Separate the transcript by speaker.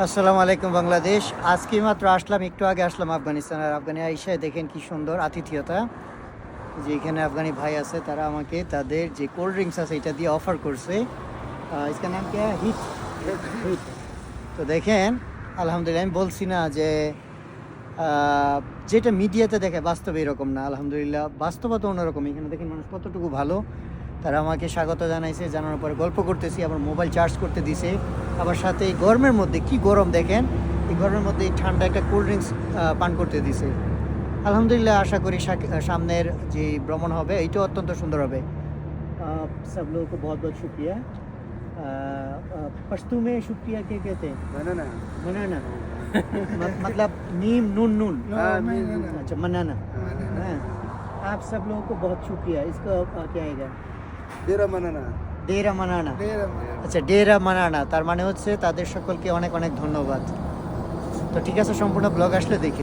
Speaker 1: আসসালামু আলাইকুম বাংলাদেশ। আজকে মাত্র আসলাম, একটু আগে আসলাম আফগানিস্তান। আর আফগানি আইসা দেখেন কি সুন্দর আতিথেয়তা। যে এখানে আফগানি ভাই আছে, তারা আমাকে তাদের যে কোল্ড ড্রিঙ্কস আছে এটা দিয়ে অফার করছে। इसका नाम क्या है? হিট। হিট। তো দেখেন, আলহামদুলিল্লাহ, আমি বলছি না যে যেটা মিডিয়াতে দেখে বাস্তবে এরকম না। আলহামদুলিল্লাহ বাস্তবতা অন্যরকম। এখানে দেখেন মানুষ কতটুকু ভালো। তারা আমাকে স্বাগত জানাইছে, জানানোর পরে গল্প করতেছি, আবার মোবাইল চার্জ করতে দিছে। আবার সাথে এই গরমের মধ্যে কি গরম দেখেন, এই গরমের মধ্যে এই ঠান্ডা একটা কোল্ড ড্রিঙ্কস পান করতে দিছে। আলহামদুলিল্লাহ, আশা করি সামনের যে ভ্রমণ হবে এইটাও অত্যন্ত সুন্দর হবে। सब लोगों को बहुत बहुत शुक्रिया। पश्तो में शुक्रिया क्या कहते हैं?
Speaker 2: बनाना
Speaker 1: मनाना। मतलब नीम नून नून। अच्छा, मनाना। हाँ। आप सब लोगों को बहुत शुक्रिया। इसका क्या आएगा?
Speaker 2: डेरा बनाना
Speaker 1: ডেরা মানানা। আচ্ছা, ডেরা মানানা তার মানে হচ্ছে তাদের সকলকে অনেক অনেক ধন্যবাদ। তো ঠিক আছে, সম্পূর্ণ ব্লগ আসলে দেখি।